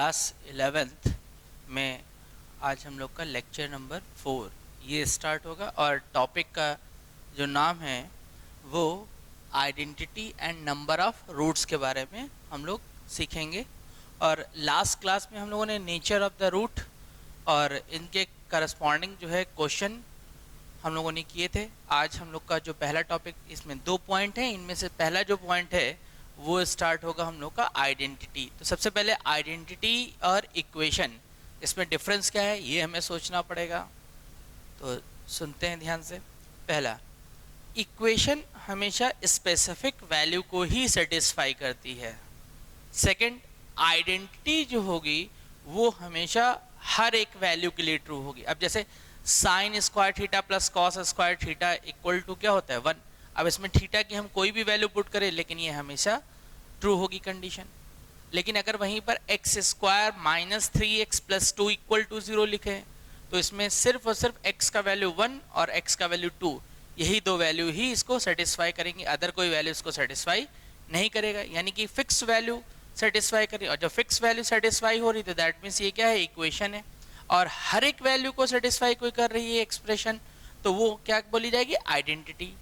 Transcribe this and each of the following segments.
Class 11th में आज हम लोग का लेक्चर नंबर 4 ये स्टार्ट होगा और टॉपिक का जो नाम है वो identity and number of roots के बारे में हम लोग सीखेंगे। और लास्ट क्लास में हम लोगों ने नेचर ऑफ द रूट और इनके करस्पॉन्डिंग जो है क्वेश्चन हम लोगों ने किए थे। आज हम लोग का जो पहला टॉपिक, इसमें 2 पॉइंट हैं, इनमें से पहला जो पॉइंट है वो स्टार्ट होगा हम लोग का आइडेंटिटी। तो सबसे पहले आइडेंटिटी और इक्वेशन, इसमें डिफरेंस क्या है ये हमें सोचना पड़ेगा। तो सुनते हैं ध्यान से। पहला, इक्वेशन हमेशा स्पेसिफिक वैल्यू को ही सेटिस्फाई करती है। सेकंड, आइडेंटिटी जो होगी वो हमेशा हर एक वैल्यू के लिए ट्रू होगी। अब जैसे sine square theta plus cos square theta equal to क्या होता है 1। अब इसमें थीटा की हम कोई भी वैल्यू पुट करें लेकिन ये हमेशा ट्रू होगी कंडीशन। लेकिन अगर वहीं पर x square minus 3x plus 2 equal to 0 लिखे तो इसमें सिर्फ और सिर्फ x का वैल्यू 1 और x का वैल्यू 2, यही दो वैल्यू ही इसको सेटिस्फाई करेंगे, अदर कोई वैल्यू इसको सेटिस्फाई नहीं करेगा। यानी कि फिक्स वैल्यू सेटिस्फाई करेगी, और जब फिक्स वैल्यू सेटिस्फाई हो रही तो दैट मीन्स ये क्या है, इक्वेशन है। और हर एक वैल्यू को सेटिस्फाई कोई कर रही है एक्सप्रेशन, तो वो क्या बोली जाएगी, आइडेंटिटी।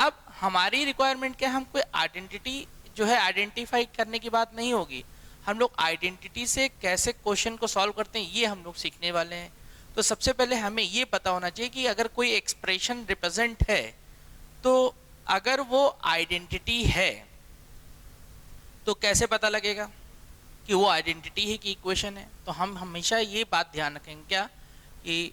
अब हमारी रिक्वायरमेंट क्या है, हम कोई आइडेंटिटी जो है आइडेंटिफाई करने की बात नहीं होगी, हम लोग आइडेंटिटी से कैसे क्वेश्चन को सॉल्व करते हैं ये हम लोग सीखने वाले हैं। तो सबसे पहले हमें ये पता होना चाहिए कि अगर कोई एक्सप्रेशन रिप्रेजेंट है तो अगर वो आइडेंटिटी है तो कैसे पता लगेगा कि वो आइडेंटिटी है कि इक्वेशन है। तो हम हमेशा ये बात ध्यान रखेंगे क्या कि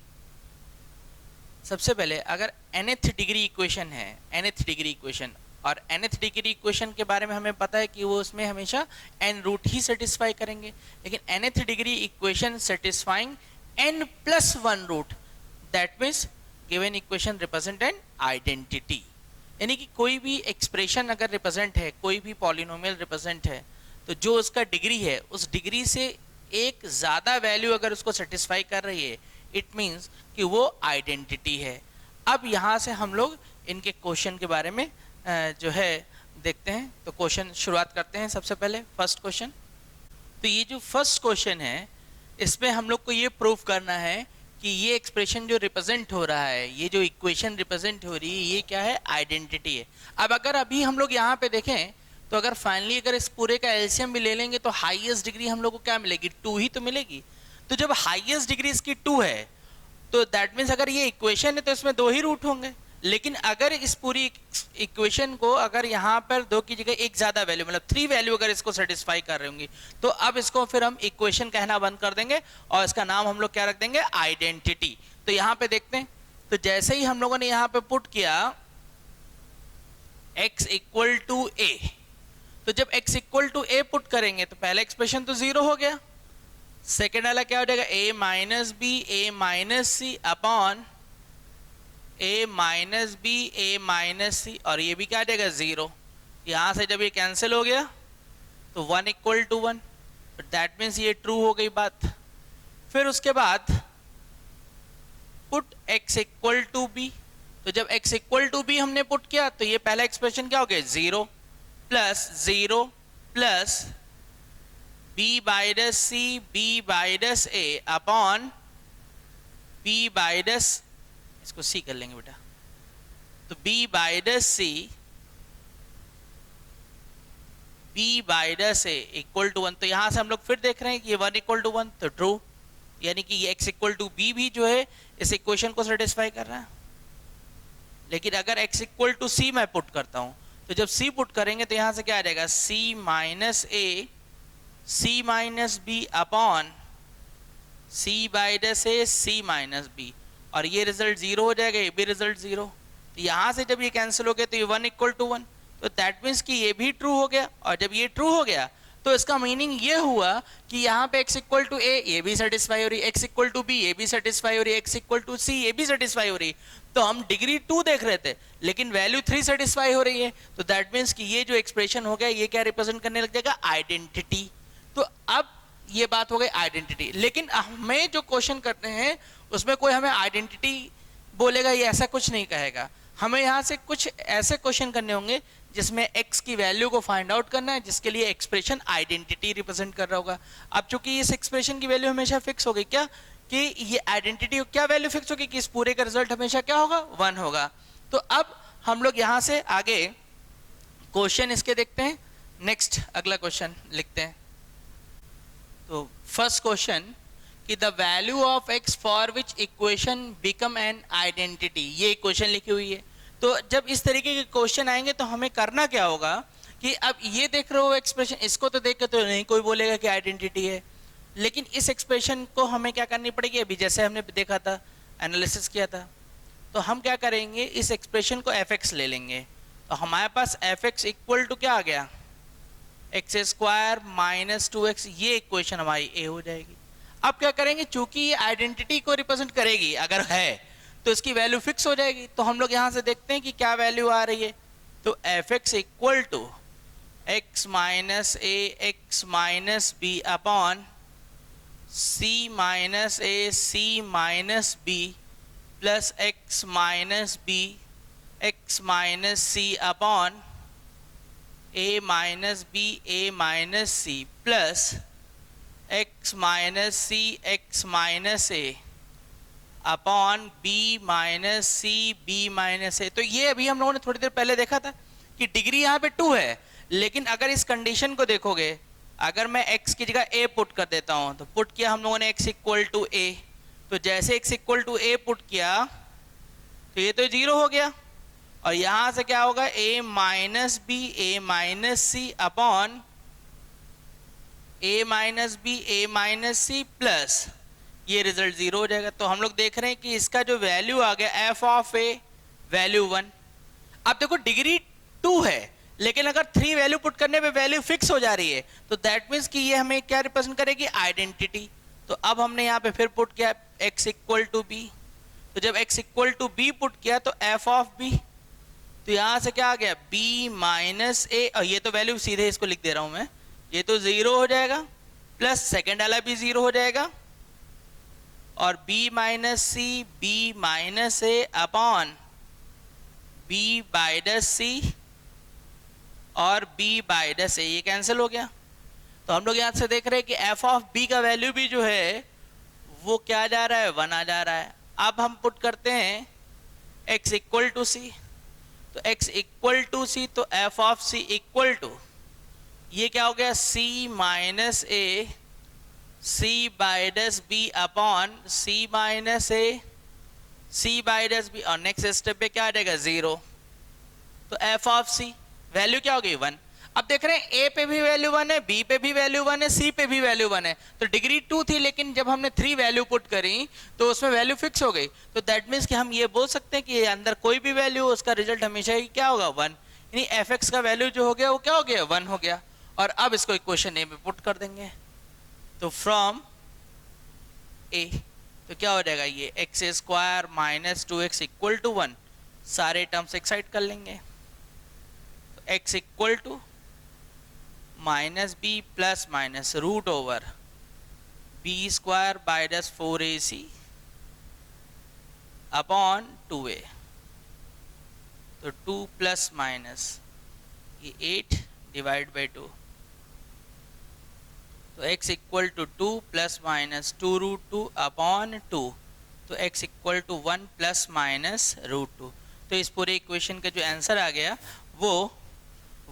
सबसे पहले अगर nth डिग्री इक्वेशन है, nth डिग्री इक्वेशन, और nth डिग्री इक्वेशन के बारे में हमें पता है कि वो उसमें हमेशा n रूट ही सेटिस्फाई करेंगे। लेकिन nth degree equation satisfying n plus 1 root, that means given equation represent an identity. यानी कि कोई भी एक्सप्रेशन अगर रिप्रेजेंट है, कोई भी पॉलिनोमियल रिप्रेजेंट है, तो जो उसका डिग्री है उस डिग्री से एक ज़्यादा वैल्यू अगर उसको सेटिस्फाई कर रही है, इट मीन्स कि वो आइडेंटिटी है। अब यहाँ से हम लोग इनके क्वेश्चन के बारे में जो है देखते हैं। तो क्वेश्चन शुरुआत करते हैं। सबसे पहले फर्स्ट क्वेश्चन, तो ये जो फर्स्ट क्वेश्चन है इसमें हम लोग को ये प्रूफ करना है कि ये एक्सप्रेशन जो रिप्रेजेंट हो रहा है, ये जो इक्वेशन रिप्रेजेंट हो रही है, ये क्या है, आइडेंटिटी है। अब अगर अभी हम लोग यहाँ पे देखें तो अगर फाइनली अगर इस पूरे का एलसीएम भी ले लेंगे तो हाईएस्ट डिग्री हम लोग को क्या मिलेगी, 2 ही तो मिलेगी। तो जब हाईएस्ट डिग्री इसकी 2 है तो दैट मीन्स अगर ये इक्वेशन है तो इसमें 2 ही रूट होंगे। लेकिन अगर इस पूरी इक्वेशन को अगर यहाँ पर 2 की जगह एक ज्यादा वैल्यू, मतलब 3 वैल्यू अगर इसको सेटिस्फाई कर रही होंगी, तो अब इसको फिर हम इक्वेशन कहना बंद कर देंगे और इसका नाम हम लोग क्या रख देंगे, आइडेंटिटी। तो यहाँ पे देखते हैं, तो जैसे ही हम लोगों ने यहाँ पे पुट किया x इक्वल टू a, तो जब x equal to a put करेंगे तो पहला एक्सप्रेशन तो 0 हो गया। सेकेंड वाला क्या हो जाएगा, a minus B a minus C upon a minus B a minus C, और ये भी क्या आ जाएगा 0। यहाँ से जब ये कैंसिल हो गया तो 1 इक्वल टू 1, दैट मीन्स ये ट्रू हो गई बात। फिर उसके बाद put x equal to b, तो जब x इक्वल टू b हमने पुट किया तो ये पहला एक्सप्रेशन क्या हो गया, 0 प्लस b बाइडस c b बाइडस a अपॉन b बाइडस, इसको c कर लेंगे बेटा, तो b बाइडस c b बाइडस a इक्वल टू 1। तो यहां से हम लोग फिर देख रहे हैं कि ये 1 इक्वल टू 1 तो ट्रू, यानी कि ये x इक्वल टू b भी जो है इस इक्वेशन को सेटिस्फाई कर रहा है। लेकिन अगर x इक्वल टू c मैं पुट करता हूं तो जब c पुट करेंगे तो यहां से क्या आ जाएगा, c minus a c minus b upon c बाइडस a c minus b, और ये रिजल्ट 0 हो जाएगा, ये भी रिजल्ट 0। तो यहां से जब ये कैंसिल हो गया तो ये 1 इक्वल टू 1, तो दैट मीन्स कि ये भी ट्रू हो गया। और जब ये ट्रू हो गया तो इसका मीनिंग ये हुआ कि यहाँ पे x इक्वल टू a ये भी सेटिस्फाई हो रही है, x इक्वल टू b ये भी सेटिस्फाई हो रही है, x इक्वल टू c ये भी सेटिस्फाई हो रही है। तो हम डिग्री 2 देख रहे थे लेकिन वैल्यू 3 सेटिस्फाई हो रही है, तो दैट मीन्स कि ये जो एक्सप्रेशन हो गया ये क्या रिप्रेजेंट करने लग जाएगा, आइडेंटिटी। तो अब ये बात हो गई आइडेंटिटी। लेकिन हमें जो क्वेश्चन करते हैं उसमें कोई हमें आइडेंटिटी बोलेगा ये ऐसा कुछ नहीं कहेगा, हमें यहाँ से कुछ ऐसे क्वेश्चन करने होंगे जिसमें x की वैल्यू को फाइंड आउट करना है, जिसके लिए एक्सप्रेशन आइडेंटिटी रिप्रेजेंट कर रहा होगा। अब चूंकि इस एक्सप्रेशन की वैल्यू हमेशा फिक्स हो गई, क्या कि ये आइडेंटिटी क्या वैल्यू फिक्स होगी कि इस पूरे का रिजल्ट हमेशा क्या होगा, 1 होगा। तो अब हम लोग यहां से आगे क्वेश्चन इसके देखते हैं। नेक्स्ट अगला क्वेश्चन लिखते हैं। तो फर्स्ट क्वेश्चन कि the value of x for which equation become an identity, ये इक्वेशन लिखी हुई है। तो जब इस तरीके के क्वेश्चन आएंगे तो हमें करना क्या होगा कि अब ये देख रहे हो एक्सप्रेशन, इसको तो देख के तो नहीं कोई बोलेगा कि आइडेंटिटी है, लेकिन इस एक्सप्रेशन को हमें क्या करनी पड़ेगी, अभी जैसे हमने देखा था, एनालिसिस किया था, तो हम क्या करेंगे, इस एक्सप्रेशन को fx ले लेंगे। तो हमारे पास fx इक्वल टू क्या आ गया, एक्स स्क्वायर माइनस 2x, ये इक्वेशन हमारी ए हो जाएगी। अब क्या करेंगे, चूंकि ये आइडेंटिटी को रिप्रेजेंट करेगी, अगर है तो इसकी वैल्यू फिक्स हो जाएगी। तो हम लोग यहां से देखते हैं कि क्या वैल्यू आ रही है। तो fx equal to x minus A X minus B upon c minus A C minus B plus x minus B X minus C upon a minus B A minus C plus x minus C X minus A upon B minus C B minus A. तो ये अभी हम लोगों ने थोड़ी देर पहले देखा था कि डिग्री यहाँ पे 2 है, लेकिन अगर इस कंडीशन को देखोगे, अगर मैं x की जगह a पुट कर देता हूँ, तो पुट किया हम लोगों ने x इक्वल टू a, तो जैसे x equal to a put किया तो ये तो 0 हो गया, और यहां से क्या होगा, a minus B A minus C upon a minus B A minus C plus ये रिजल्ट 0 हो जाएगा। तो हम लोग देख रहे हैं कि इसका जो वैल्यू आ गया f ऑफ a वैल्यू 1। अब देखो डिग्री 2 है, लेकिन अगर 3 वैल्यू पुट करने पे वैल्यू फिक्स हो जा रही है, तो दैट मीन्स कि ये हमें क्या रिप्रेजेंट करेगी, आइडेंटिटी। तो अब हमने यहाँ पे फिर पुट किया x इक्वल टू बी, तो जब x equal to b put किया तो f ऑफ b, तो यहां से क्या आ गया, b माइनस ए, और ये तो वैल्यू सीधे इसको लिख दे रहा हूं मैं, ये तो 0 हो जाएगा, प्लस सेकेंड वाला भी 0 हो जाएगा, और b minus C B minus ए अपॉन b बाइडस सी और b बाइडस ए, ये कैंसिल हो गया। तो हम लोग यहां से देख रहे हैं कि f ऑफ b का वैल्यू भी जो है वो क्या जा रहा है, 1 आ जा रहा है। अब हम पुट करते हैं x इक्वल टू सी, तो x इक्वल टू सी, तो f of c equal to ये क्या हो गया, c माइनस ए सी बाइडस बी अपॉन सी माइनस ए सी बाइडस बी, और नेक्स्ट स्टेप पे क्या आ जाएगा, 0। तो f ऑफ c वैल्यू क्या हो गई, 1। अब देख रहे हैं a पे भी वैल्यू 1 है, b पे भी वैल्यू 1 है, c पे भी वैल्यू 1 है। तो डिग्री 2 थी, लेकिन जब हमने 3 वैल्यू पुट करी तो उसमें वैल्यू फिक्स हो गई। तो दैट मीन्स कि हम ये बोल सकते हैं कि अंदर कोई भी वैल्यू, उसका रिजल्ट हमेशा ही क्या होगा, 1। यानी fx का वैल्यू जो हो गया वो क्या हो गया, 1 हो गया। और अब इसको इक्वेशन ए में पुट कर देंगे, तो फ्रॉम ए, तो क्या हो जाएगा, ये X square minus 2x equal to 1, सारे टर्म्स एक साइड कर लेंगे। तो x equal to minus B plus minus root over B square बाइडस 4ac अपॉन 2a, तो 2 प्लस माइनस ये 8 डिवाइड बाई 2, तो x equal to 2 plus minus 2 root 2 upon 2, तो x equal to 1 plus minus root 2। तो इस पूरे equation का जो आंसर आ गया वो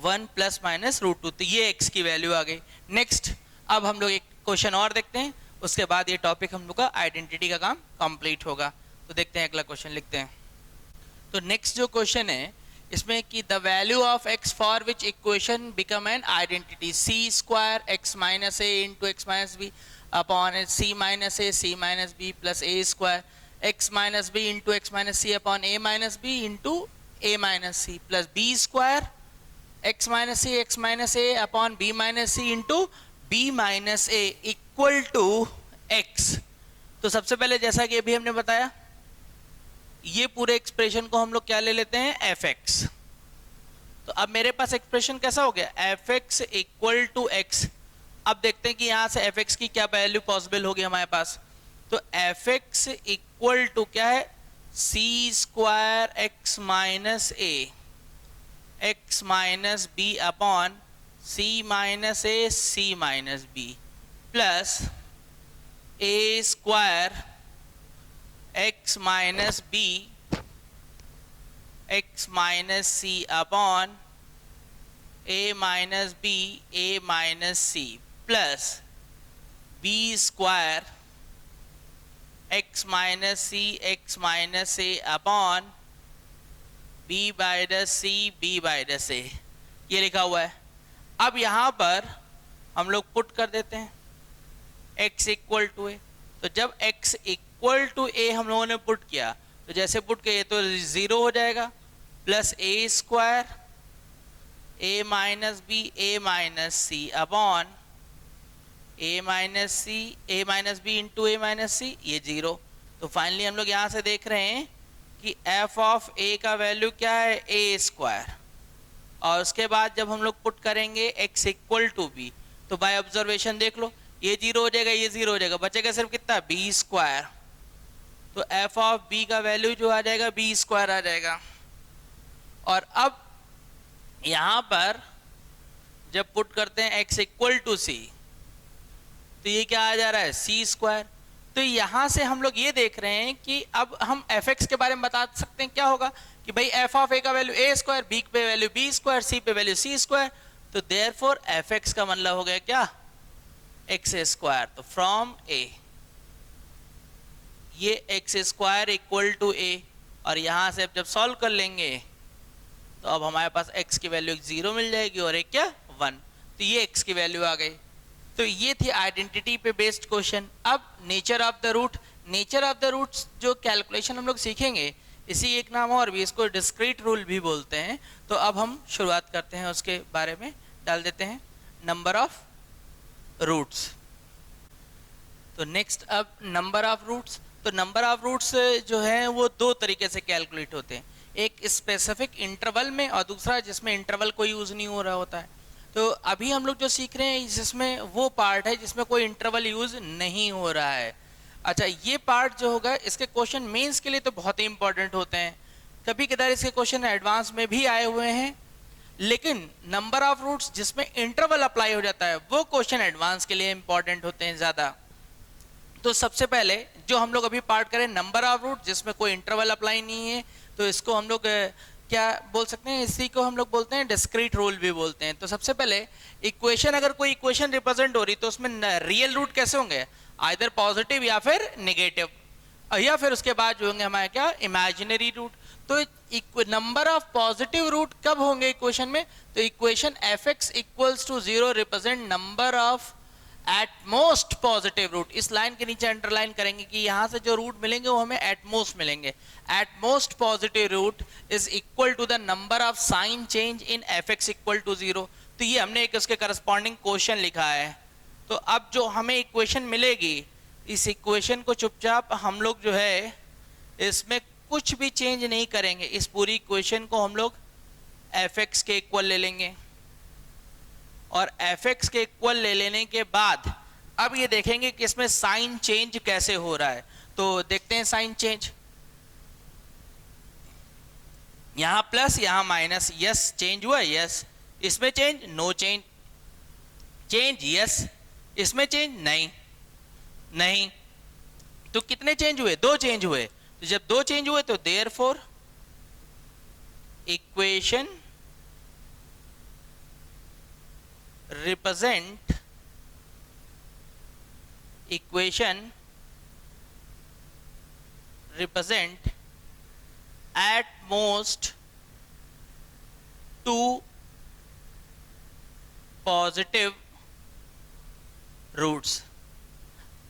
1 प्लस माइनस रूट 2, तो ये x की वैल्यू आ गई। नेक्स्ट अब हम लोग एक क्वेश्चन और देखते हैं, उसके बाद ये टॉपिक हम लोग का आइडेंटिटी का काम कंप्लीट होगा। तो देखते हैं अगला क्वेश्चन लिखते हैं। तो नेक्स्ट जो क्वेश्चन है इसमें कि the value of x for which equation become an identity, c square x minus a into x minus B upon C minus A C minus B plus A square x minus B into x minus C upon A minus B into a minus C plus B square x minus A upon B minus c into b minus A equal to x. तो सबसे पहले जैसा कि अभी हमने बताया, ये पूरे एक्सप्रेशन को हम लोग क्या ले लेते हैं, fx। तो अब मेरे पास एक्सप्रेशन कैसा हो गया, fx इक्वल टू x। अब देखते हैं कि यहां से fx की क्या वैल्यू पॉसिबल होगी हमारे पास। तो fx इक्वल टू क्या है, C square x minus A X minus B upon C minus A C minus B plus A square x minus B X minus C upon A minus B A minus C plus B square x minus C X minus A upon B minus C B minus A, ये लिखा हुआ है। अब यहाँ पर हम लोग put कर देते हैं x इक्वल टू ए, तो जब x इक्वल टू ए हम लोगों ने पुट किया तो जैसे पुट किए तो 0 हो जाएगा plus A square A minus B A minus C upon A minus B into a minus सी, ये 0। तो फाइनली हम लोग यहाँ से देख रहे हैं कि f ऑफ a का वैल्यू क्या है a स्क्वायर, और उसके बाद जब हम लोग पुट करेंगे x इक्वल टू बी तो बाय ऑब्जर्वेशन देख लो ये 0 हो जाएगा ये 0 हो जाएगा, बचेगा सिर्फ कितना b स्क्वायर। तो f ऑफ b का वैल्यू जो आ जाएगा b स्क्वायर आ जाएगा। और अब यहाँ पर जब पुट करते हैं x इक्वल टू सी तो ये क्या आ जा रहा है c स्क्वायर। तो यहाँ से हम लोग ये देख रहे हैं कि अब हम fx के बारे में बता सकते हैं क्या होगा कि भाई f ऑफ a का वैल्यू a स्क्वायर, b पे वैल्यू b स्क्वायर, c पे वैल्यू c स्क्वायर, तो देयरफॉर fx का मतलब हो गया क्या x स्क्वायर। तो फ्रॉम a ये x square equal to a, और यहाँ से जब सॉल्व कर लेंगे तो अब हमारे पास x की वैल्यू 0 मिल जाएगी और एक क्या 1, तो ये x की वैल्यू आ गई। तो ये थी आइडेंटिटी पे बेस्ड क्वेश्चन। अब nature of the root, nature of the roots जो कैलकुलेशन हम लोग सीखेंगे इसी एक नाम और भी, इसको डिस्क्रीट रूल भी बोलते हैं। तो अब हम शुरुआत करते हैं उसके बारे में, डाल देते हैं नंबर ऑफ रूट्स। तो नेक्स्ट अब नंबर ऑफ रूट्स, तो नंबर ऑफ रूट्स जो है वो दो तरीके से कैलकुलेट होते हैं, एक स्पेसिफिक इंटरवल में और दूसरा जिसमें इंटरवल कोई यूज नहीं हो रहा होता है। तो अभी हम लोग जो सीख रहे हैं जिसमें वो पार्ट है जिसमें कोई इंटरवल यूज नहीं हो रहा है। अच्छा, ये पार्ट जो होगा इसके क्वेश्चन मेंस के लिए तो बहुत ही इंपॉर्टेंट होते हैं, कभी कदार इसके क्वेश्चन एडवांस में भी आए हुए हैं, लेकिन नंबर ऑफ रूट्स जिसमें इंटरवल अप्लाई हो जाता है वो क्वेश्चन एडवांस के लिए इंपॉर्टेंट होते हैं ज़्यादा। तो सबसे पहले जो हम लोग अभी पार्ट करें नंबर ऑफ रूट जिसमें कोई इंटरवल अप्लाई नहीं है, तो इसको हम लोग क्या बोल सकते हैं, इसी को हम लोग बोलते हैं डिस्क्रीट रूल भी बोलते हैं। तो सबसे पहले इक्वेशन, अगर कोई इक्वेशन रिप्रेजेंट हो रही तो उसमें रियल रूट कैसे होंगे, आइदर पॉजिटिव या फिर नेगेटिव, या फिर उसके बाद जो होंगे हमारे क्या इमेजिनरी रूट। तो नंबर ऑफ पॉजिटिव रूट कब होंगे इक्वेशन में, तो equation f x equals to 0 represent number of at most positive root. इस लाइन के नीचे अंडरलाइन करेंगे कि यहां से जो रूट मिलेंगे वो हमें एट मोस्ट मिलेंगे। At most positive root is equal to the number of sign change in f x equal to 0। तो ये हमने एक उसके करस्पॉन्डिंग क्वेश्चन लिखा है। तो अब जो हमें इक्वेशन मिलेगी इस इक्वेशन को चुपचाप हम लोग जो है इसमें कुछ भी चेंज नहीं करेंगे, इस पूरी इक्वेशन को हम लोग एफ एक्स के इक्वल ले लेंगे, और एफ एक्स के इक्वल ले लेने के बाद अब ये देखेंगे कि इसमें साइन चेंज कैसे हो रहा है। तो देखते हैं साइन चेंज, यहां प्लस यहां माइनस, यस चेंज हुआ, यस इसमें change, no change, change yes इसमें चेंज, नहीं नहीं। तो कितने चेंज हुए, दो चेंज हुए। तो जब दो चेंज हुए तो therefore equation represent at most two positive roots.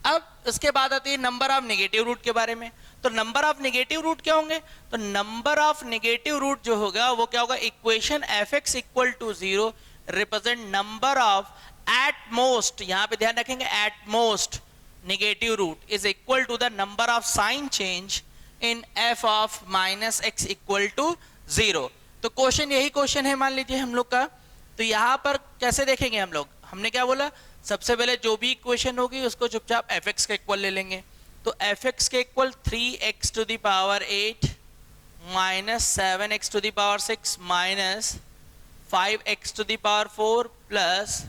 अब इसके बाद आती है नंबर ऑफ नेगेटिव रूट के बारे में। तो नंबर ऑफ नेगेटिव रूट क्या होंगे, तो नंबर ऑफ नेगेटिव रूट जो होगा वो क्या होगा, equation f x equal to 0 represent number of at most, यहां पे ध्यान रखेंगे at most negative root is equal to the number of sign change in f of minus x equal to 0। तो क्वेश्चन यही क्वेश्चन है मान लीजिए हम लोग का। तो यहां पर कैसे देखेंगे हम लोग, हमने क्या बोला, सबसे पहले जो भी इक्वेशन होगी उसको चुपचाप एफ एक्स का इक्वल ले लेंगे। तो एफ एक्स के equal 3x to the power 8 minus 7x to the power 6 minus 5x to the power 4 plus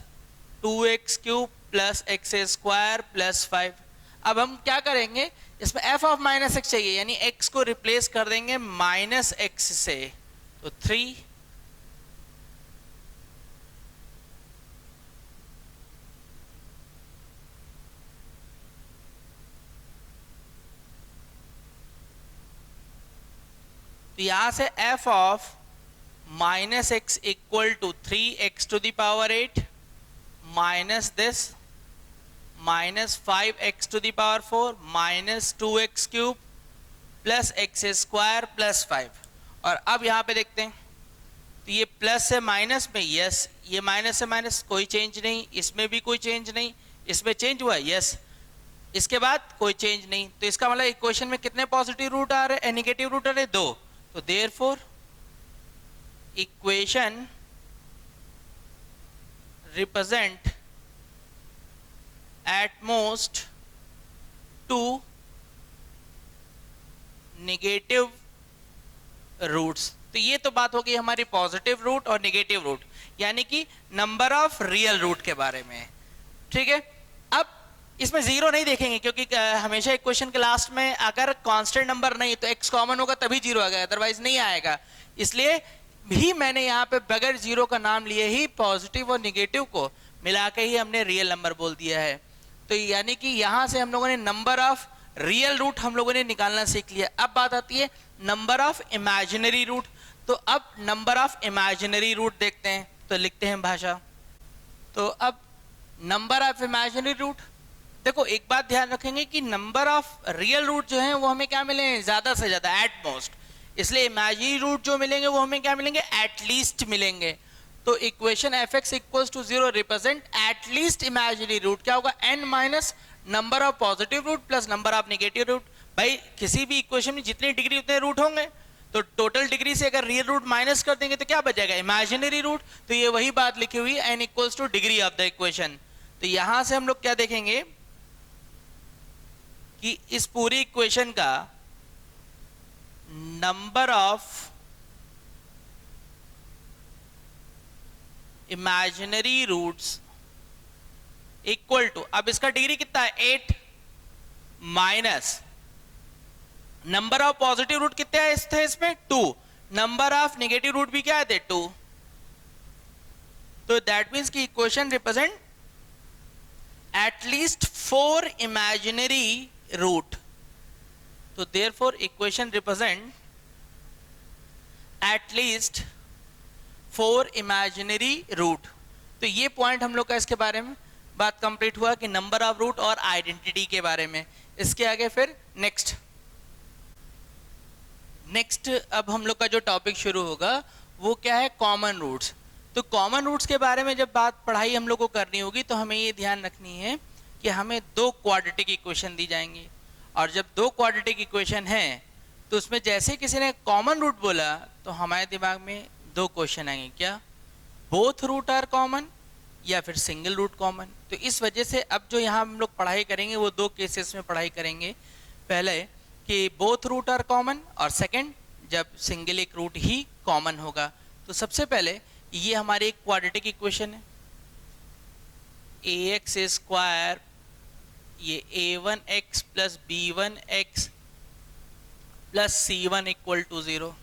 2x cube plus x square plus 5। अब हम क्या करेंगे, इसमें f ऑफ माइनस एक्स चाहिए, यानी x को रिप्लेस कर देंगे माइनस एक्स से, तो 3 तो यहां से f of minus x equal to 3x to the power 8 minus this minus 5x to the power 4 minus 2x cube plus x square plus 5। और अब यहाँ पे देखते हैं, तो ये प्लस से माइनस में यस, ये माइनस से माइनस कोई चेंज नहीं, इसमें भी कोई चेंज नहीं, इसमें चेंज हुआ यस, इसके बाद कोई चेंज नहीं। तो इसका मतलब इक्वेशन में कितने पॉजिटिव रूट आ रहे हैं, नेगेटिव रूट आ रहे हैं 2। तो therefore equation represent at most 2 negative roots. तो ये तो बात होगी हमारी पॉजिटिव रूट और नेगेटिव रूट, यानी कि नंबर ऑफ रियल रूट के बारे में। ठीक है, अब इसमें जीरो नहीं देखेंगे क्योंकि हमेशा इक्वेशन के लास्ट में अगर कांस्टेंट नंबर नहीं तो x कॉमन होगा तभी जीरो आएगा, अदरवाइज नहीं आएगा। इसलिए भी मैंने यहाँ पे बगैर जीरो का नाम लिए ही पॉजिटिव और निगेटिव को मिला के ही हमने रियल नंबर बोल दिया है। तो यानी कि यहाँ से हम लोगों ने नंबर ऑफ रियल रूट हम लोगों ने निकालना सीख लिया। अब बात आती है नंबर ऑफ इमेजिनरी रूट। तो अब नंबर ऑफ इमेजिनरी रूट देखते हैं, तो लिखते हैं भाषा। तो अब नंबर ऑफ इमेजिनरी रूट, देखो एक बात ध्यान रखेंगे कि नंबर ऑफ रियल रूट जो है वो हमें क्या मिलेंगे, ज्यादा से ज्यादा, एट मोस्ट। इसलिए इमेजिनरी रूट जो मिलेंगे वो हमें क्या मिलेंगे, एट लीस्ट मिलेंगे। तो equation f x equals to 0 represent at least imaginary root. क्या होगा, n minus number of positive root plus number of negative root. भाई किसी भी इक्वेशन में जितनी डिग्री उतने रूट होंगे, तो टोटल डिग्री से अगर रियल रूट माइनस कर देंगे तो क्या बचेगा, इमेजिनरी रूट। तो ये वही बात लिखी हुई है, n equals two degree of the equation. तो यहां से हम लोग क्या देखेंगे कि इस पूरी इक्वेशन का number of imaginary roots equal to, अब इसका डिग्री कितना है 8 minus number of positive root कितने थे इसमें 2, नंबर ऑफ नेगेटिव रूट भी क्या है 2। तो दैट मीन्स की equation represent at least 4 imaginary root. तो therefore equation represent at least 4 imaginary root. तो ये पॉइंट हम लोग का इसके बारे में बात कंप्लीट हुआ कि नंबर ऑफ रूट और आइडेंटिटी के बारे में। इसके आगे फिर नेक्स्ट अब हम लोग का जो टॉपिक शुरू होगा वो क्या है, कॉमन रूट्स। तो कॉमन रूट्स के बारे में जब बात पढ़ाई हम लोग को करनी होगी तो हमें ये ध्यान रखनी है कि हमें 2 क्वाड्रेटिक इक्वेशन दी जाएंगी, और जब 2 क्वाड्रेटिक इक्वेशन है तो उसमें जैसे किसी ने कॉमन रूट बोला तो हमारे दिमाग में 2 क्वेश्चन आएंगे, क्या बोथ रूट आर कॉमन या फिर सिंगल रूट कॉमन। तो इस वजह से अब जो यहाँ हम लोग पढ़ाई करेंगे वो 2 केसेस में पढ़ाई करेंगे। पहले कि बोथ रूट आर कॉमन, और सेकंड जब सिंगल एक रूट ही कॉमन होगा। तो सबसे पहले ये हमारी एक क्वाड्रेटिक इक्वेशन है, ax स्क्वायर ये a1x plus b1x plus c1 equal to 0।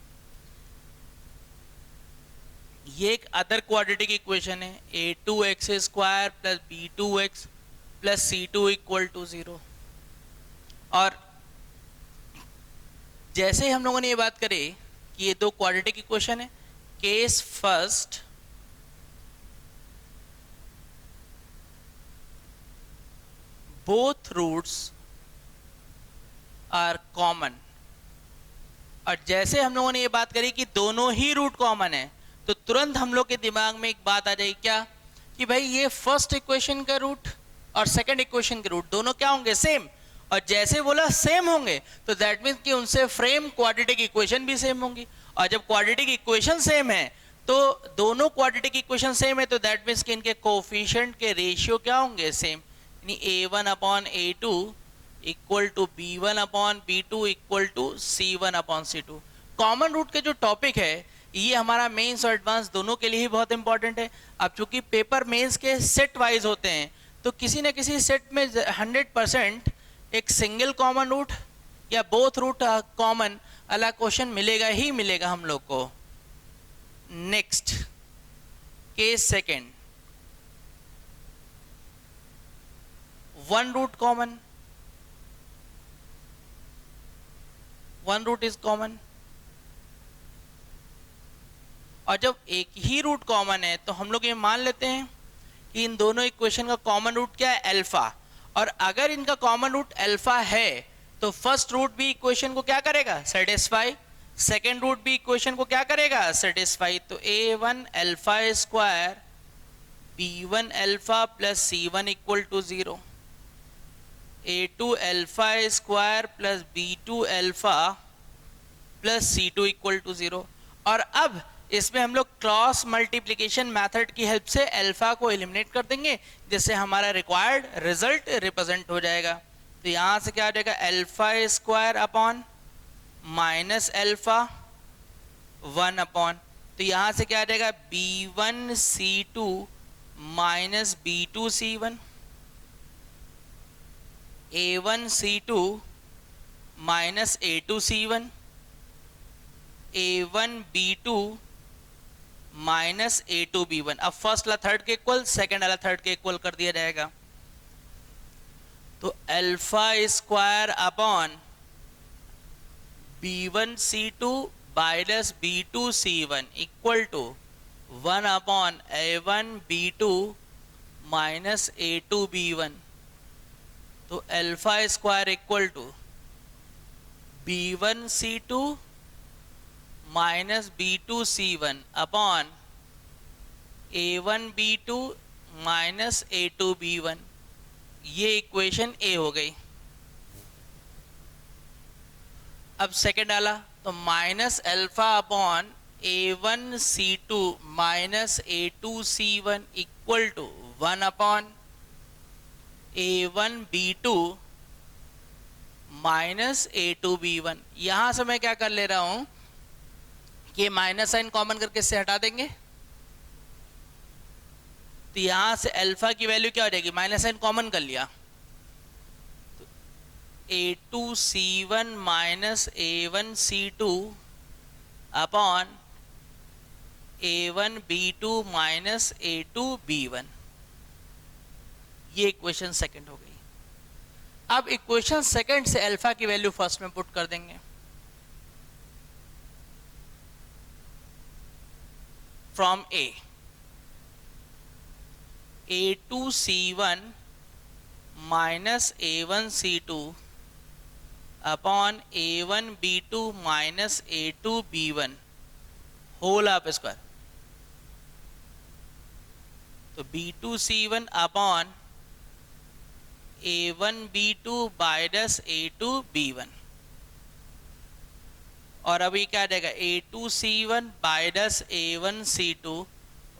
ये एक अदर क्वाड्रेटिक इक्वेशन है, a2x square plus b2x plus c2 equal to 0। और जैसे ही हम लोगों ने ये बात करी कि ये 2 क्वाड्रेटिक इक्वेशन है, case first both roots are common. और जैसे हम लोगों ने ये बात करी कि दोनों ही रूट कॉमन है, तो तुरंत हम लोग के दिमाग में एक बात आ जाएगी, क्या कि भाई ये फर्स्ट इक्वेशन का रूट और सेकंड इक्वेशन के रूट दोनों क्या होंगे, सेम। और जैसे बोला सेम होंगे तो दैट मीन्स कि उनसे फ्रेम क्वाड्रेटिक इक्वेशन भी सेम होंगी। और जब क्वाड्रेटिक इक्वेशन सेम है तो दोनों क्वाड्रेटिक इक्वेशन सेम है, तो दैट मीन्स कि इनके कोफिशिएंट के रेशियो क्या होंगे, सेम। यानी a1 upon a2 equal to b1 upon b2 equal to c1 upon c2। Common root के जो टॉपिक है ये हमारा मेंस और एडवांस दोनों के लिए ही बहुत इंपॉर्टेंट है। अब चूंकि पेपर मेंस के सेट वाइज होते हैं तो किसी न किसी सेट में 100% एक सिंगल कॉमन रूट या बोथ रूट कॉमन वाला क्वेश्चन मिलेगा ही मिलेगा हम लोग को। Next case second, one root common, one root is common, और जब एक ही रूट कॉमन है तो हम लोग ये मान लेते हैं कि इन दोनों इक्वेशन का कॉमन रूट क्या है, अल्फा। और अगर इनका कॉमन रूट अल्फा है तो फर्स्ट रूट भी इक्वेशन को क्या करेगा, सेटिस्फाई, सेकेंड रूट भी इक्वेशन को क्या करेगा, सेटिस्फाई। तो a1 alpha square b1 alpha plus c1 equal to 0, a2 alpha square plus b2 alpha plus c2 equal to 0। और अब इसमें हम लोग क्रॉस मल्टीप्लिकेशन मेथड की हेल्प से अल्फा को एलिमिनेट कर देंगे, जिससे हमारा रिक्वायर्ड रिजल्ट रिप्रेजेंट हो जाएगा। तो यहां से क्या हो जाएगा, alpha square upon minus alpha 1 upon, तो यहां से क्या आ जाएगा, b1 c2 minus b2 c1, a1 c2 minus a2 c1, a1 b2 minus a2 b1। अब फर्स्ट वाला थर्ड के इक्वल, सेकेंड वाला थर्ड के इक्वल कर दिया जाएगा। तो alpha square upon b1 c2 minus b2 c1 equal to 1 upon a1 b2 minus a2 b1। तो alpha square equal to b1 c2 minus b2 c1 upon a1 b2 minus a2 b1। ये equation A हो गई। अब second डाला तो minus alpha upon a1 c2 minus a2 c1 equal to 1 upon a1 b2 minus a2 b1। यहां से मैं क्या कर ले रहा हूं कि माइनस साइन कॉमन करके इससे हटा देंगे, तो यहां से अल्फा की वैल्यू क्या हो जाएगी, माइनस साइन कॉमन कर लिया, तो a2 c1 minus a1 c2 upon a1 b2 minus a2 b1। ये इक्वेशन सेकंड हो गई। अब इक्वेशन सेकंड से अल्फा की वैल्यू फर्स्ट में पुट कर देंगे। From a2 c1 minus a1 c2 upon a1 b2 minus a2 b1 whole of square, तो b2 c1 upon a1 b2 minus a2 b1। और अभी क्या देगा, a2 c1 minus a1 c2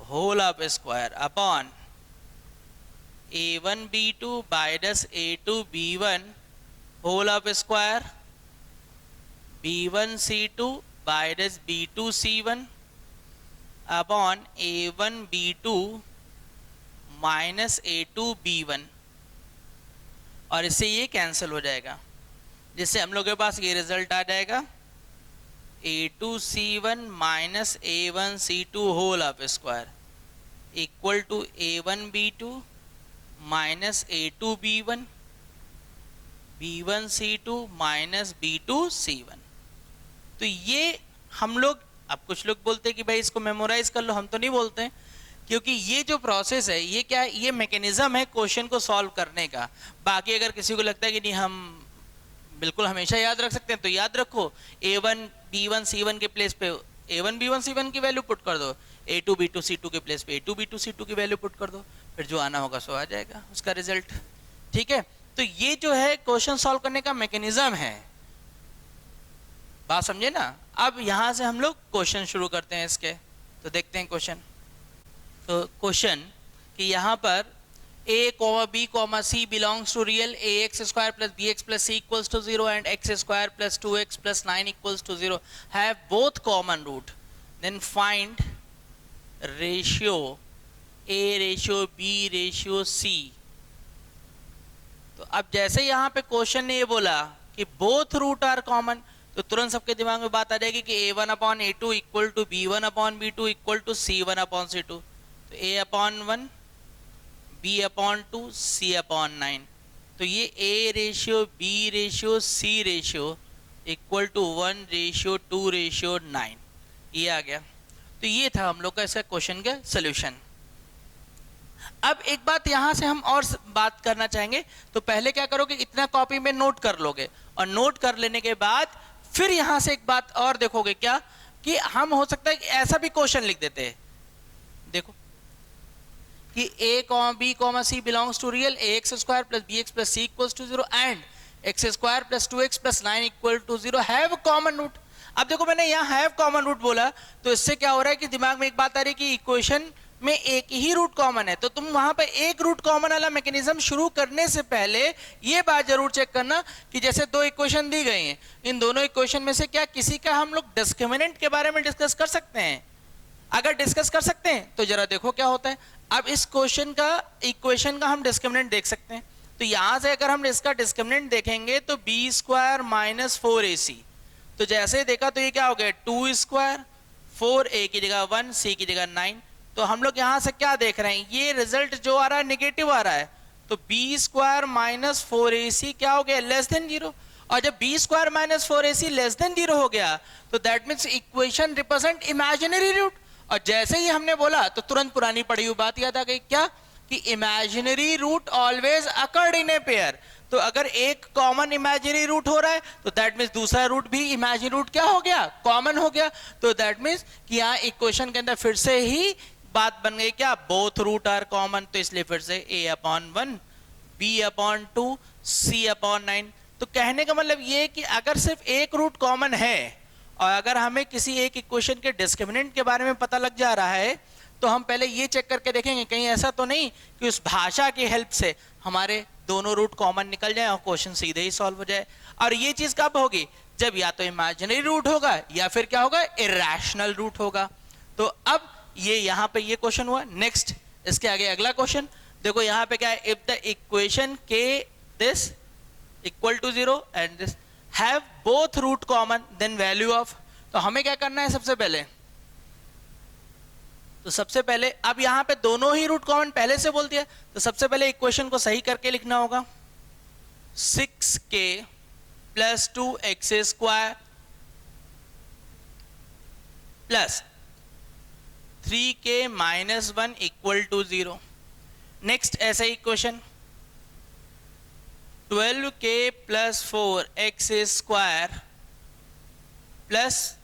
whole of square upon a1 b2 minus a2 b1 whole of square, b1 c2 minus b2 c1 upon a1 b2 minus a2 b1। और इससे ये cancel हो जाएगा, जिससे हम लोग के पास ये रिजल्ट आ जाएगा, a2 c1 minus a1 c2 whole of square equal to a1 b2 minus a2 b1, b1 c2 minus b2 c1। तो ये हम लोग, अब कुछ लोग बोलते हैं कि भाई इसको मेमोराइज कर लो, हम तो नहीं बोलते हैं, क्योंकि ये जो प्रोसेस है ये क्या है, ये मैकेनिज्म है क्वेश्चन को सॉल्व करने का। बाकी अगर किसी को लगता है कि नहीं हम बिल्कुल हमेशा याद रख सकते हैं, तो याद रखो a1 b1 c1 के प्लेस पे a1 b1 c1 की वैल्यू पुट कर दो, a2 b2 c2 के प्लेस पे a2 b2 c2 की वैल्यू पुट कर दो, फिर जो आना होगा सो आ जाएगा उसका रिजल्ट। ठीक है, तो ये जो है क्वेश्चन सॉल्व करने का मैकेनिज्म है, बात समझे ना। अब यहां से हम लोग क्वेश्चन शुरू करते हैं इसके, तो देखते हैं क्वेश्चन। तो क्वेश्चन कि यहाँ पर a, b, c belongs to real ax square plus bx plus c equals to 0 and x square plus 2x plus 9 equals to 0 have both common root. Then find ratio a ratio b ratio c. तो अब जैसे यहाँ पे question ने ये बोला कि both root are common, तो तुरंत सबके दिमाग में बात आ जाएगी कि a1 upon a2 equal to b1 upon b2 equal to c1 upon c2। तो a upon 1 b upon 2 c upon 9। तो ये a ratio b ratio c ratio equal to 1 ratio 2 ratio 9, ये आ गया। तो ये था हम लोग का इसका क्वेश्चन का सोल्यूशन। अब एक बात यहाँ से हम और बात करना चाहेंगे, तो पहले क्या करोगे, इतना कॉपी में नोट कर लोगे, और नोट कर लेने के बाद फिर यहाँ से एक बात और देखोगे क्या, कि हम हो सकता है कि ऐसा भी क्वेश्चन लिख देते हैं, देखो कि a comma b comma c belongs to real ax square plus bx plus c equals to 0 and x square plus 2x plus 9 equal to 0 have common root. अब देखो मैंने यहाँ हैव कॉमन रूट बोला, तो इससे क्या हो रहा है कि दिमाग में एक बात आ रही है कि इक्वेशन में एक ही रूट कॉमन है, तो तुम वहां पे एक रूट कॉमन वाला मैकेनिज्म शुरू करने से पहले ये बात जरूर चेक करना कि जैसे दो इक्वेशन दी गई हैं, इन दोनों इक्वेशन में से क्या किसी का हम लोग डिस्क्रिमिनेंट के बारे में डिस्कस कर सकते हैं। अगर डिस्कस कर सकते हैं तो जरा देखो क्या होता है। अब इस क्वेश्चन का इक्वेशन का हम डिस्क्रिमिनेंट देख सकते हैं, तो यहां से अगर हम इसका डिस्क्रिमिनेंट देखेंगे तो बी स्क्वायर माइनस 4ac, तो जैसे देखा तो ये क्या हो गया 2 स्क्वायर, 4a की जगह 1, c की जगह 9। तो हम लोग यहां से क्या देख रहे हैं, ये रिजल्ट जो आ रहा है नेगेटिव आ रहा है, तो बी स्क्वायर माइनस 4ac क्या हो गया लेस देन 0। और जब b square minus 4ac less than 0 हो गया तो that means equation represent imaginary root. और जैसे ही हमने बोला तो तुरंत पुरानी पढ़ी हुई बात याद आ गई, क्या कि imaginary root always occurred in a pair. तो अगर एक कॉमन इमेजिनरी रूट हो रहा है तो दैट मीन्स दूसरा रूट भी इमेजिनरी रूट क्या हो गया, कॉमन हो गया। तो दैट मीन्स कि यहाँ इक्वेशन के अंदर फिर से ही बात बन गई क्या, बोथ रूट आर कॉमन, तो इसलिए फिर से a upon 1 b upon 2 c upon 9। तो कहने का मतलब ये कि अगर सिर्फ एक रूट कॉमन है और अगर हमें किसी एक इक्वेशन के डिस्क्रिमिनेंट के बारे में पता लग जा रहा है, तो हम पहले ये चेक करके देखेंगे कहीं ऐसा तो नहीं कि उस भाषा की हेल्प से हमारे दोनों रूट कॉमन निकल जाए और क्वेश्चन सीधे ही सॉल्व हो जाए। और ये चीज कब होगी, जब या तो इमेजिनरी रूट होगा या फिर क्या होगा, इरेशनल रूट होगा। तो अब ये यहाँ पे ये क्वेश्चन हुआ। नेक्स्ट इसके आगे अगला क्वेश्चन देखो, यहाँ पे क्या है, इफ द इक्वेशन के this equal to 0 and this have both root common then value of. तो हमें क्या करना है सबसे पहले, तो सबसे पहले अब यहाँ पे दोनों ही रूट कॉमन पहले से बोल दिया, तो सबसे पहले इक्वेशन को सही करके लिखना होगा 6k plus 2x square plus 3k minus 1 equal to 0। Next ऐसा ही equation 12k plus 4x square plus,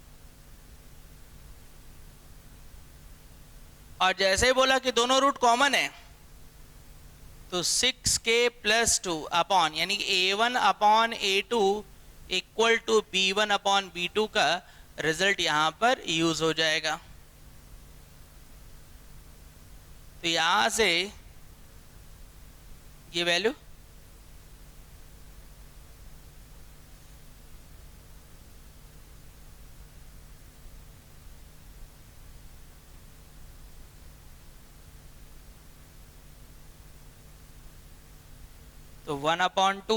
और जैसे ही बोला कि दोनों रूट कॉमन है तो 6k प्लस 2 अपॉन यानी a1 upon a2 equal to b1 upon b2 का रिजल्ट यहां पर यूज हो जाएगा। तो यहां से ये वैल्यू तो 1 अपॉन 2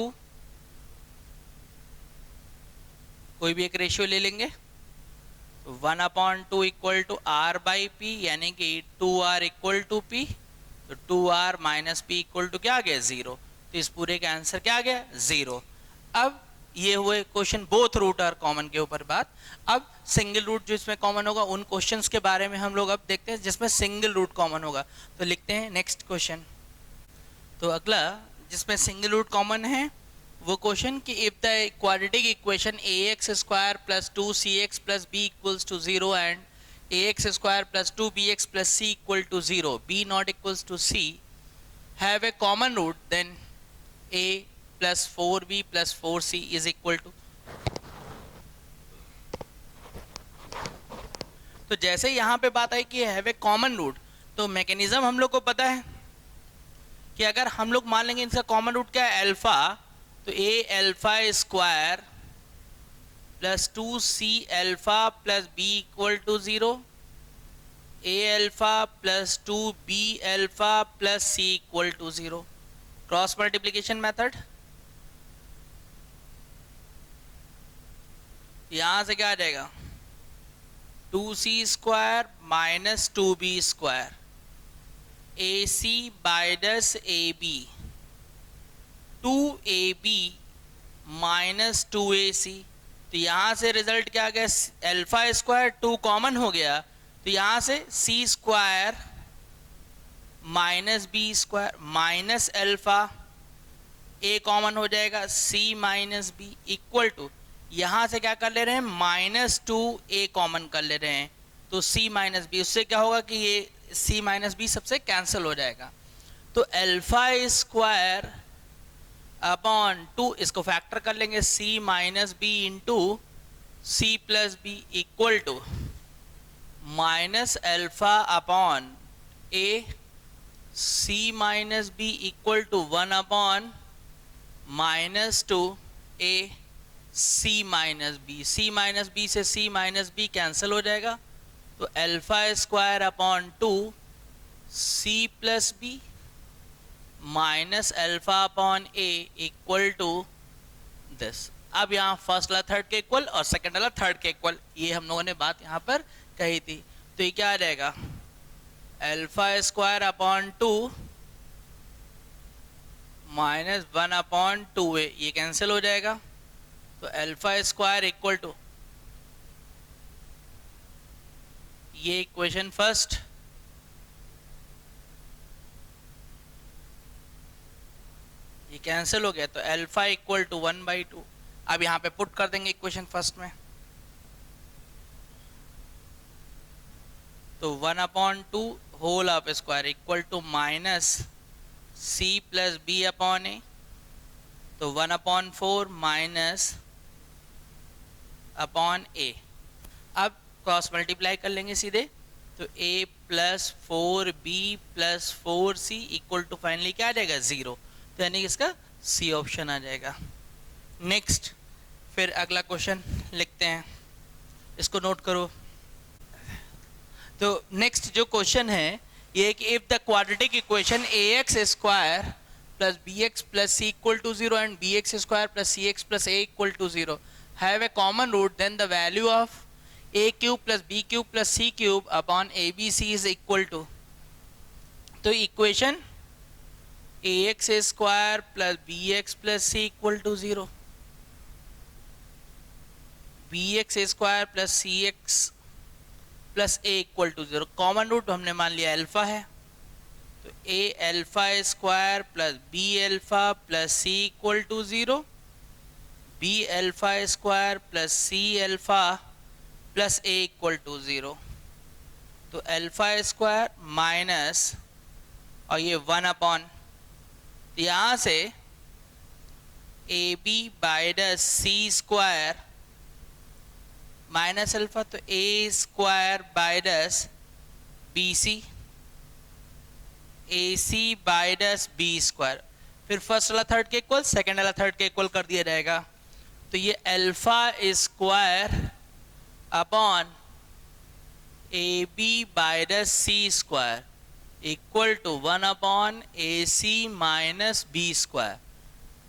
कोई भी एक रेशियो ले लेंगे, तो 1 upon 2 equal to r by p, यानी कि 2r इक्वल टू पी, तो 2r minus P equal to क्या आ गया 0। तो इस पूरे का आंसर क्या आ गया 0। अब ये हुए question both root are common के ऊपर बात। अब सिंगल रूट जो इसमें कॉमन होगा उन क्वेश्चंस के बारे में हम लोग अब देखते हैं जिसमें सिंगल रूट कॉमन होगा। तो लिखते हैं नेक्स्ट क्वेश्चन। तो अगला जिसमें सिंगल रूट कॉमन है वो क्वेश्चन कि if the quadratic equation ax square plus 2cx plus b equals to 0 and ax square plus 2bx plus c equal to 0 b not equals to c have a common root then a plus 4b plus 4c is equal to. तो जैसे यहाँ पे बात आई कि have a common root, तो mechanism हम लोग को पता है कि अगर हम लोग मान लेंगे इनका कॉमन रूट क्या है अल्फा, तो a alpha square plus 2c alpha plus b equal to 0 A alpha plus 2b alpha plus c equal to 0। Cross multiplication method, यहां से क्या आ जाएगा 2c² माइनस 2b², ए सी बाइडस A B, 2ab minus 2ac। तो यहाँ से result क्या आ गया, अल्फा स्क्वायर 2 कॉमन हो गया, तो यहाँ से c² minus b² minus alpha, a common हो जाएगा c minus b equal to, यहाँ से क्या कर ले रहे हैं -2a कॉमन कर ले रहे हैं, तो c माइनस बी, उससे क्या होगा कि ये c माइनस बी सबसे कैंसिल हो जाएगा। तो अल्फा स्क्वायर अपॉन 2, इसको फैक्टर कर लेंगे c minus B into c plus B equal to minus alpha upon a, c minus B equal to 1 upon -2a c minus b, c minus B से c minus b cancel हो जाएगा, तो alpha square upon 2 c plus b minus alpha upon a equal to this. अब यहाँ first वाला third के equal और second वाला थर्ड के इक्वल, ये हम लोगों ने बात यहाँ पर कही थी। तो ये क्या आ जाएगा alpha square upon 2 minus 1 upon 2a, ये कैंसिल हो जाएगा, तो अल्फा स्क्वायर इक्वल टू, ये इक्वेशन फर्स्ट, ये कैंसिल हो गया, तो अल्फा इक्वल टू 1/2। अब यहाँ पे पुट कर देंगे इक्वेशन फर्स्ट में, तो 1 upon 2 whole of square equal to minus c plus B upon A, तो 1 अपॉन 4 माइनस अपॉन ए। अब क्रॉस मल्टीप्लाई कर लेंगे सीधे, तो a plus 4b plus 4c equal to finally क्या आ जाएगा 0, तो यानी इसका सी ऑप्शन आ जाएगा। नेक्स्ट फिर अगला क्वेश्चन लिखते हैं, इसको नोट करो। तो नेक्स्ट जो क्वेश्चन है ये कि if the quadratic equation ax square plus bx plus c equal to 0 and bx square plus cx plus a equal to 0 have a common root, then the value of a cube plus b cube plus c cube upon abc is equal to, तो equation ax square plus bx plus c equal to 0, bx square plus cx plus a equal to 0, common root हमने मान लिया alpha है, तो a alpha square plus b alpha plus c equal to 0, b alpha square plus c alpha plus a equal to 0, तो alpha square minus और ये 1 upon, यहाँ से ए बी बाइडस सी स्क्वायर माइनस अल्फा, तो A square बाइडस B C, A सी बाइडस B square, फिर फर्स्ट वाला थर्ड के इक्वल सेकेंड वाला थर्ड के इक्वल कर दिया जाएगा, तो ये alpha square upon A B बाइडस C square equal to 1 upon A C minus B square,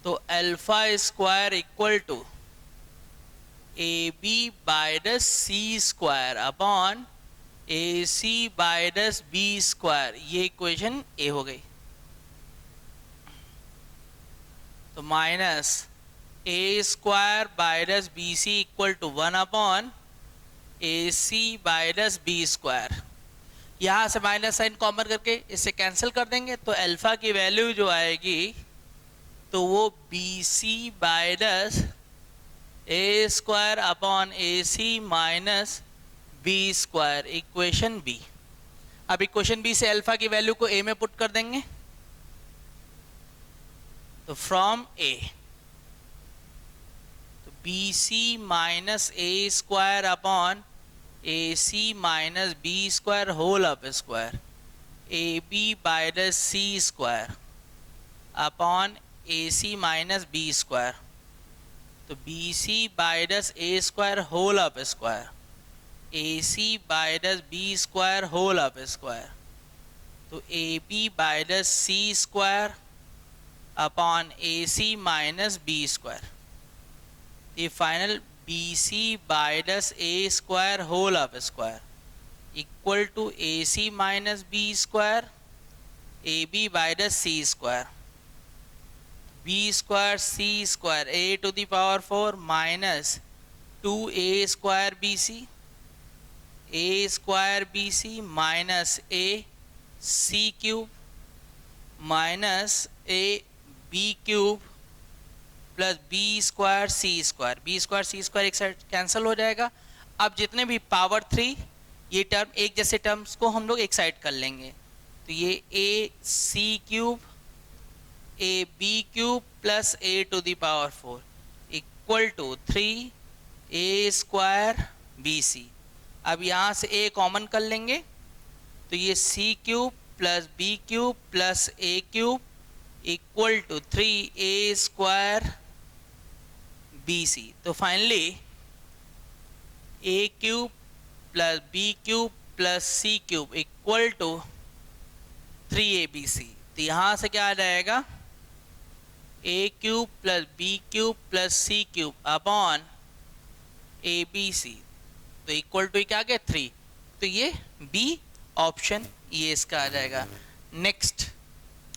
तो alpha square equal to A B बाइडस सी स्क्वायर अपॉन ए सी बाइडस बी स्क्वायर, ये इक्वेशन ए हो गई। तो माइनस ए स्क्वायर बाइडस B C equal to 1 upon A सी बाइडस B square, यहाँ से माइनस साइन कॉमन करके इसे कैंसिल कर देंगे, तो अल्फा की वैल्यू जो आएगी तो वो बी सी बाइडस A square upon A C minus B square, equation B. अब इक्वेशन बी से अल्फा की वैल्यू को ए में पुट कर देंगे, तो फ्रॉम ए, तो B C minus A square upon A C minus B square whole of square, A B बाइडस C square upon A C minus B square, तो बी सी बाइडस A square whole of square AC minus B square whole of square, तो AB minus सी square upon AC minus B square, ये final BC minus A square whole of square equal to AC minus B square AB minus C square, b square c square a to the power 4 minus 2a square BC, a square BC minus A C cube minus a B cube plus B square c square, b square c square एक side cancel हो जाएगा। अब जितने भी power 3 ये term एक जैसे terms को हम लोग एक साइड कर लेंगे, तो ये A C cube A B cube plus A to the power 4 equal to 3a square B C. अब यहाँ से a कॉमन कर लेंगे, तो ये C cube plus B cube plus A cube equal to 3a square B C. तो finally a cube plus B cube plus C cube equal to 3abc। तो यहाँ से क्या आ जाएगा, a cube plus B cube plus C cube upon abc, तो equal to क्या गया 3, तो ये बी ऑप्शन ये इसका आ जाएगा। नेक्स्ट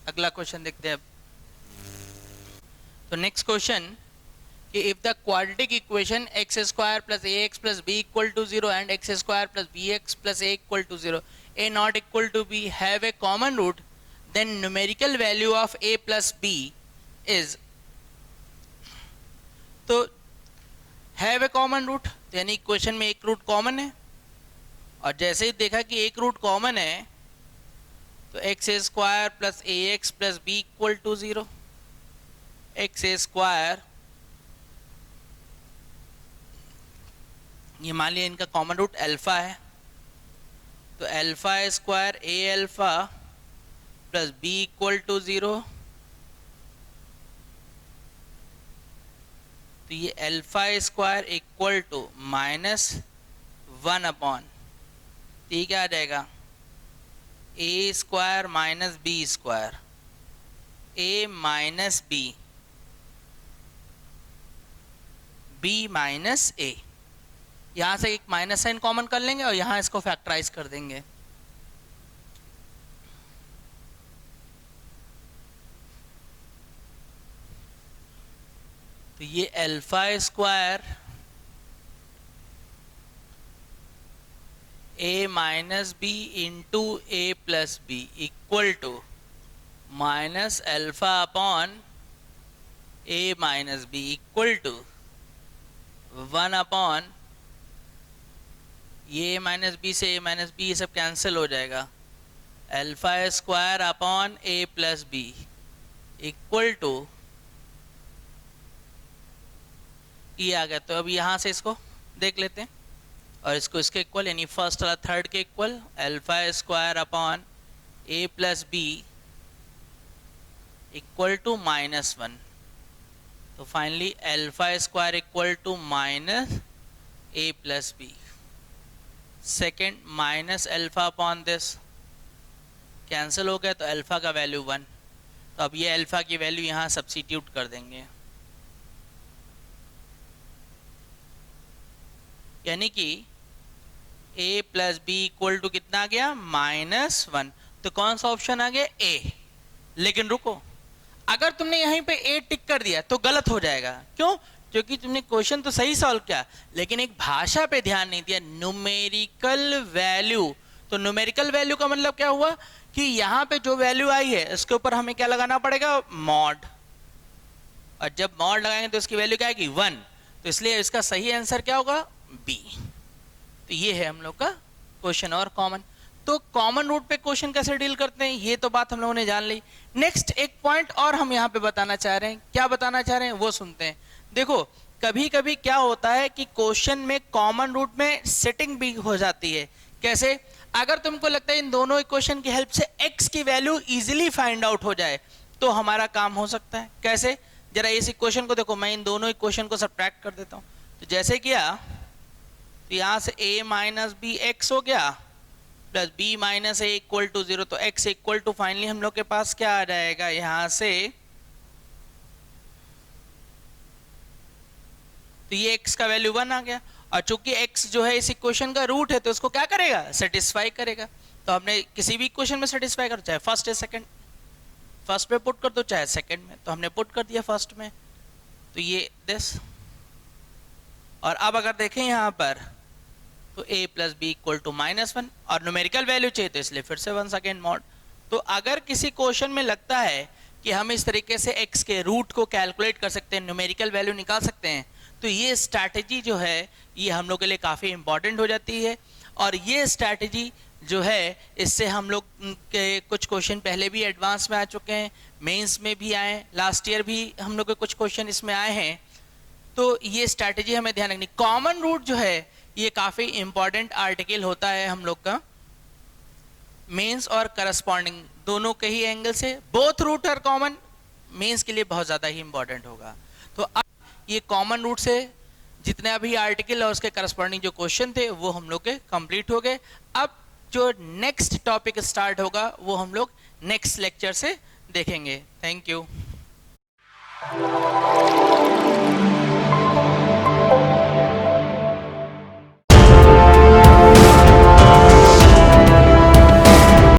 अगला क्वेश्चन देखते हैं अब। तो नेक्स्ट क्वेश्चन कि if the quadratic equation x square plus a x plus B equal to 0 and x square plus b x plus a equal to 0, a not equal to b have a common root, then numerical value of a plus b is. तो have a common root यानी equation में एक root common है, और जैसे ही देखा कि एक रूट कॉमन है तो x square plus a x plus B equal to 0, x square ये मान लिया इनका कॉमन रूट अल्फा है, तो alpha square a alpha plus B equal to 0, तो ये alpha square equal to -1 upon, तो ये क्या आ जाएगा a square minus B square, A minus b, b minus a, यहाँ से एक माइनस साइन कॉमन कर लेंगे और यहाँ इसको फैक्टराइज कर देंगे। तो ये alpha square A minus B into A plus B equal to minus alpha upon A minus B equal to 1 upon ये माइनस बी से ए माइनस बी ये सब कैंसिल हो जाएगा, alpha square upon A plus B equal to ये आ गया। तो अब यहाँ से इसको देख लेते हैं और इसको इसके इक्वल यानी फर्स्ट वाला थर्ड के equal, alpha square upon A plus B equal to -1, तो finally alpha square equal to minus A plus B, second minus alpha upon this cancel हो गया, तो अल्फा का वैल्यू 1, तो अब ये अल्फा की वैल्यू यहाँ सब्स्टिट्यूट कर देंगे, यानी कि a plus B equal to कितना आ गया -1, तो कौन सा ऑप्शन आ गया ए। लेकिन रुको, अगर तुमने यहीं पे ए टिक कर दिया तो गलत हो जाएगा, क्यों? क्योंकि तुमने क्वेश्चन तो सही सॉल्व किया लेकिन एक भाषा पे ध्यान नहीं दिया, न्यूमेरिकल वैल्यू। तो न्यूमेरिकल वैल्यू का मतलब क्या हुआ कि यहाँ पे जो वैल्यू आई है इसके ऊपर हमें क्या लगाना पड़ेगा, मॉड, और जब मॉड लगाएंगे तो इसकी वैल्यू क्या आएगी 1, तो इसलिए इसका सही आंसर क्या होगा बी। तो ये है हम लोग का क्वेश्चन और कॉमन। तो कॉमन रूट पे क्वेश्चन कैसे डील करते हैं ये तो बात हम लोगों ने जान ली। नेक्स्ट एक पॉइंट और हम यहाँ पे बताना चाह रहे हैं, क्या बताना चाह रहे हैं वो सुनते हैं। देखो कभी कभी क्या होता है कि क्वेश्चन में कॉमन रूट में सेटिंग भी हो जाती है। कैसे? अगर तुमको लगता है इन दोनों इक्वेशन की हेल्प से x की वैल्यू इजीली फाइंड आउट हो जाए तो हमारा काम हो सकता है। कैसे? जरा इस इक्वेशन को देखो, मैं इन दोनों इक्वेशन को सब्ट्रैक्ट कर देता हूँ। तो जैसे किया तो यहाँ से a माइनस बी एक्स हो गया plus b minus A equal to 0, तो x इक्वल टू फाइनली हम लोग के पास क्या आ जाएगा यहाँ से, तो ये x का वैल्यू 1 आ गया। और चूंकि x जो है इस इक्वेशन का रूट है तो इसको क्या करेगा, सेटिस्फाई करेगा। तो हमने किसी भी इक्वेशन में सेटिस्फाई करो, चाहे फर्स्ट है सेकंड, फर्स्ट में पुट कर दो चाहे सेकंड में, तो हमने पुट कर दिया फर्स्ट में, तो ये दिस। और अब अगर देखें यहाँ पर तो a plus B equal to -1 और न्यूमेरिकल वैल्यू चाहिए तो इसलिए फिर से वंस अगेन मॉड। तो अगर किसी क्वेश्चन में लगता है कि हम इस तरीके से x के रूट को कैलकुलेट कर सकते हैं, न्यूमेरिकल वैल्यू निकाल सकते हैं, तो ये स्ट्रैटेजी जो है ये हम लोग के लिए काफ़ी इंपॉर्टेंट हो जाती है। और ये स्ट्रैटेजी जो है इससे हम लोग के कुछ क्वेश्चन पहले भी एडवांस में आ चुके हैं, मेंस में भी आए, लास्ट ईयर भी हम लोग के कुछ क्वेश्चन इसमें आए हैं। तो ये स्ट्रैटेजी हमें ध्यान रखनी। कॉमन रूट जो है ये काफ़ी इंपॉर्टेंट आर्टिकल होता है हम लोग का मेंस और करस्पॉन्डिंग दोनों के ही एंगल से। Both root are common, mains के लिए बहुत ज़्यादा ही इंपॉर्टेंट होगा। तो अब ये कॉमन रूट से जितने भी आर्टिकल और उसके करस्पॉन्डिंग जो क्वेश्चन थे वो हम लोग के कंप्लीट हो गए। अब जो नेक्स्ट टॉपिक स्टार्ट होगा वो हम लोग नेक्स्ट लेक्चर से देखेंगे। Thank you.